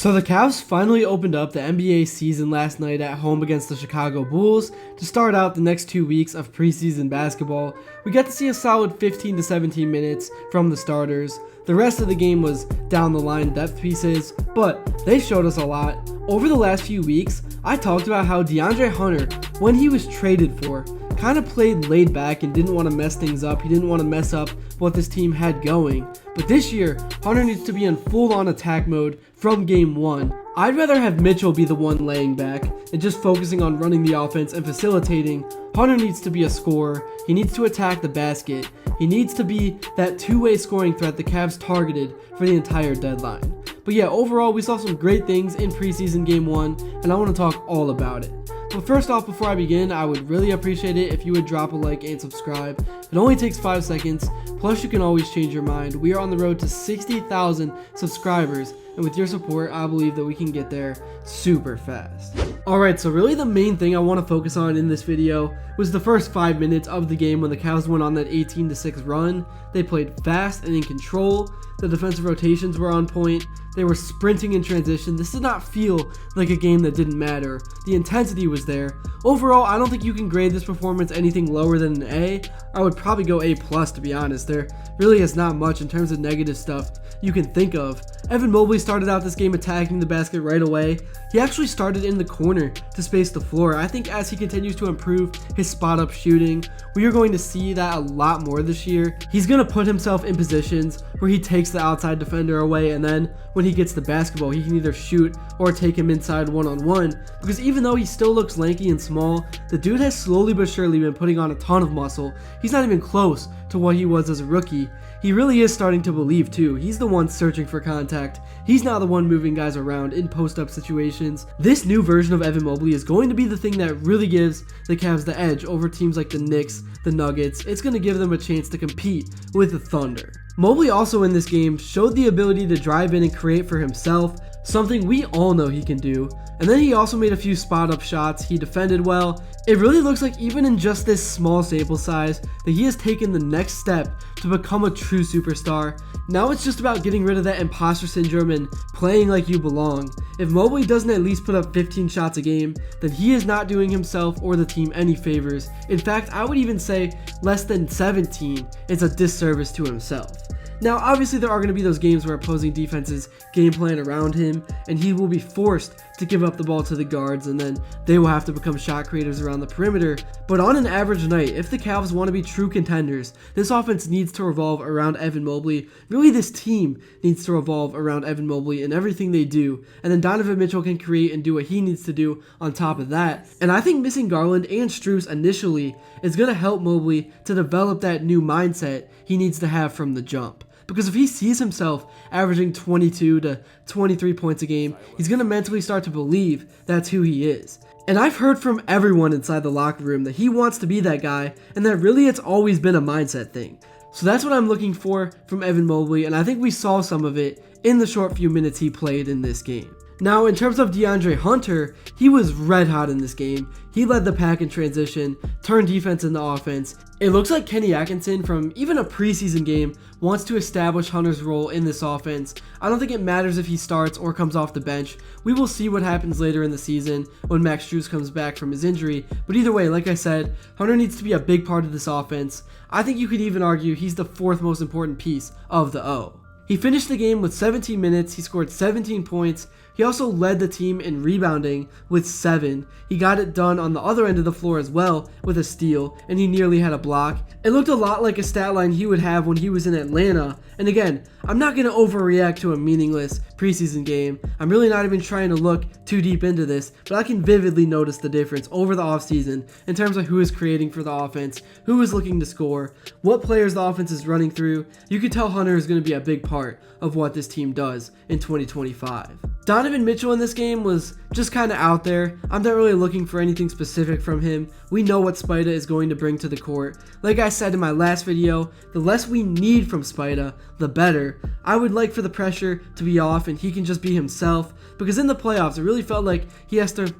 So the Cavs finally opened up the NBA season last night at home against the Chicago Bulls to start out the next 2 weeks of preseason basketball. We got to see a solid 15 to 17 minutes from the starters. The rest of the game was down the line depth pieces, but they showed us a lot. Over the last few weeks, I talked about how DeAndre Hunter, when he was traded for, kind of played laid back and didn't want to mess things up. He didn't want to mess up what this team had going. But this year, Hunter needs to be in full-on attack mode from game one. I'd rather have Mitchell be the one laying back and just focusing on running the offense and facilitating. Hunter needs to be a scorer. He needs to attack the basket. He needs to be that two-way scoring threat the Cavs targeted for the entire deadline. But yeah, overall, we saw some great things in preseason game one, and I want to talk all about it. But first off, before I begin, I would really appreciate it if you would drop a like and subscribe. It only takes 5 seconds, plus you can always change your mind. We are on the road to 60,000 subscribers, and with your support, I believe that we can get there super fast. Alright, so really the main thing I want to focus on in this video was the first 5 minutes of the game when the Cavs went on that 18-6 run. They played fast and in control. The defensive rotations were on point. They were sprinting in transition. This did not feel like a game that didn't matter. The intensity was there. Overall, I don't think you can grade this performance anything lower than an A. I would probably go A+, to be honest. There really is not much in terms of negative stuff you can think of. Evan Mobley started out this game attacking the basket right away. He actually started in the corner to space the floor. I think as he continues to improve his spot-up shooting, we are going to see that a lot more this year. He's going to put himself in positions where he takes the outside defender away, and then when he gets the basketball, he can either shoot or take him inside one-on-one, because even though he still looks lanky and small, the dude has slowly but surely been putting on a ton of muscle. He's not even close to what he was as a rookie. He really is starting to believe too. He's the one searching for contact. He's not the one moving guys around in post-up situations. This new version of Evan Mobley is going to be the thing that really gives the Cavs the edge over teams like the Knicks, the Nuggets. It's going to give them a chance to compete with the Thunder. Mobley also in this game showed the ability to drive in and create for himself, something we all know he can do. And then he also made a few spot-up shots. He defended well. It really looks like even in just this small sample size that he has taken the next step to become a true superstar. Now it's just about getting rid of that imposter syndrome and playing like you belong. If Mobley doesn't at least put up 15 shots a game, then he is not doing himself or the team any favors. In fact, I would even say less than 17 is a disservice to himself. Now, obviously, there are going to be those games where opposing defenses game plan around him, and he will be forced to give up the ball to the guards, and then they will have to become shot creators around the perimeter. But on an average night, if the Cavs want to be true contenders, this offense needs to revolve around Evan Mobley. Really, this team needs to revolve around Evan Mobley in everything they do, and then Donovan Mitchell can create and do what he needs to do on top of that. And I think missing Garland and Strus initially is going to help Mobley to develop that new mindset he needs to have from the jump. Because if he sees himself averaging 22 to 23 points a game, he's going to mentally start to believe that's who he is. And I've heard from everyone inside the locker room that he wants to be that guy, and that really it's always been a mindset thing. So that's what I'm looking for from Evan Mobley, and I think we saw some of it in the short few minutes he played in this game. Now, in terms of DeAndre Hunter, he was red hot in this game. He led the pack in transition, turned defense into offense. It looks like Kenny Atkinson from even a preseason game wants to establish Hunter's role in this offense. I don't think it matters if he starts or comes off the bench. We will see what happens later in the season when Max Strus comes back from his injury. But either way, like I said, Hunter needs to be a big part of this offense. I think you could even argue he's the fourth most important piece of the O. He finished the game with 17 minutes. He scored 17 points. He also led the team in rebounding with 7. He got it done on the other end of the floor as well with a steal, and he nearly had a block. It looked a lot like a stat line he would have when he was in Atlanta. And again, I'm not going to overreact to a meaningless preseason game. I'm really not even trying to look too deep into this, but I can vividly notice the difference over the offseason in terms of who is creating for the offense, who is looking to score, what players the offense is running through. You can tell Hunter is going to be a big part of what this team does in 2025. Donovan Mitchell in this game was just kind of out there. I'm not really looking for anything specific from him. We know what Spida is going to bring to the court. Like I said in my last video, the less we need from Spida, the better. I would like for the pressure to be off and he can just be himself, because in the playoffs it really felt like he has to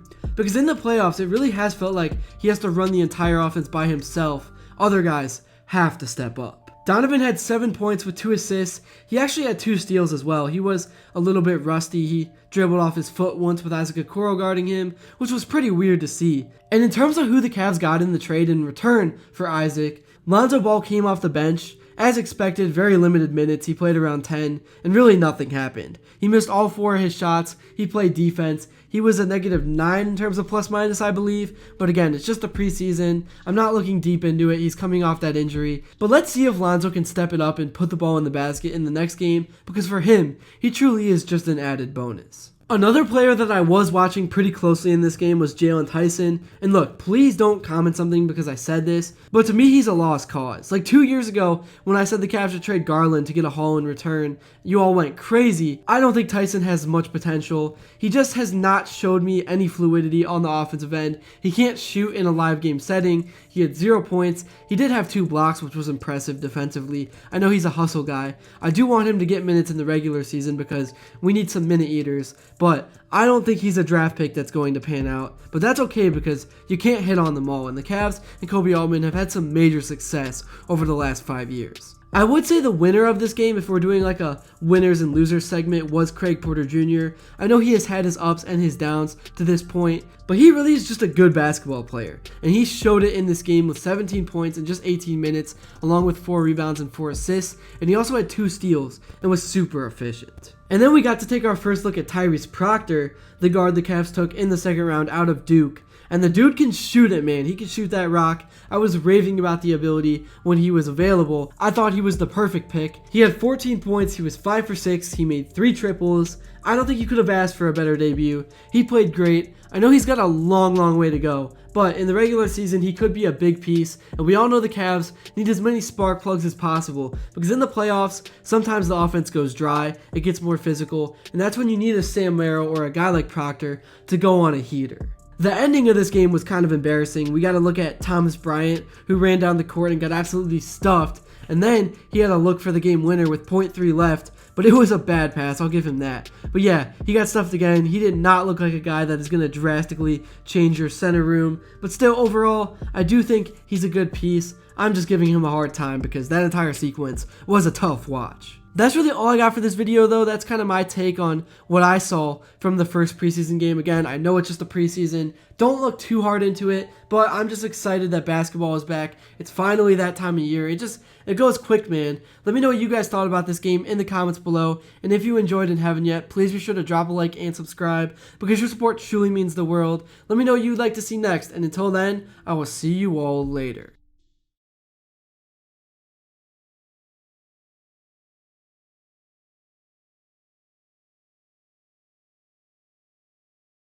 run the entire offense by himself. Other guys have to step up. Donovan had 7 points with 2 assists. He actually had 2 steals as well. He was a little bit rusty. He dribbled off his foot once with Isaac Okoro guarding him, which was pretty weird to see. And in terms of who the Cavs got in the trade in return for Isaac, Lonzo Ball came off the bench. As expected, very limited minutes. He played around 10, and really nothing happened. He missed all 4 of his shots. He played defense. He was a -9 in terms of plus minus, I believe. But again, it's just a preseason. I'm not looking deep into it. He's coming off that injury. But let's see if Lonzo can step it up and put the ball in the basket in the next game, because for him, he truly is just an added bonus. Another player that I was watching pretty closely in this game was Jalen Tyson. And look, please don't comment something because I said this, but to me, he's a lost cause. Like 2 years ago, when I said the Cavs should trade Garland to get a haul in return, you all went crazy. I don't think Tyson has much potential. He just has not showed me any fluidity on the offensive end. He can't shoot in a live game setting. He had 0 points. He did have 2 blocks, which was impressive defensively. I know he's a hustle guy. I do want him to get minutes in the regular season because we need some minute eaters. But I don't think he's a draft pick that's going to pan out. But that's okay because you can't hit on them all. And the Cavs and Kobe Altman have had some major success over the last 5 years. I would say the winner of this game, if we're doing like a winners and losers segment, was Craig Porter Jr. I know he has had his ups and his downs to this point, but he really is just a good basketball player. And he showed it in this game with 17 points in just 18 minutes, along with 4 rebounds and 4 assists. And he also had 2 steals and was super efficient. And then we got to take our first look at Tyrese Proctor, the guard the Cavs took in the second round out of Duke. And the dude can shoot it, man. He can shoot that rock. I was raving about the ability when he was available. I thought he was the perfect pick. He had 14 points. He was 5 for 6. He made 3 triples. I don't think you could have asked for a better debut. He played great. I know he's got a long way to go, but in the regular season, he could be a big piece. And we all know the Cavs need as many spark plugs as possible because in the playoffs, sometimes the offense goes dry. It gets more physical. And that's when you need a Sam Merrill or a guy like Proctor to go on a heater. The ending of this game was kind of embarrassing. We got to look at Thomas Bryant, who ran down the court and got absolutely stuffed. And then he had a look for the game winner with 0.3 left, but it was a bad pass. I'll give him that. But yeah, he got stuffed again. He did not look like a guy that is going to drastically change your center room. But still, overall, I do think he's a good piece. I'm just giving him a hard time because that entire sequence was a tough watch. That's really all I got for this video, though. That's kind of my take on what I saw from the first preseason game. Again, I know it's just a preseason. Don't look too hard into it, but I'm just excited that basketball is back. It's finally that time of year. It goes quick, man. Let me know what you guys thought about this game in the comments below. And if you enjoyed and haven't yet, please be sure to drop a like and subscribe because your support truly means the world. Let me know what you'd like to see next. And until then, I will see you all later.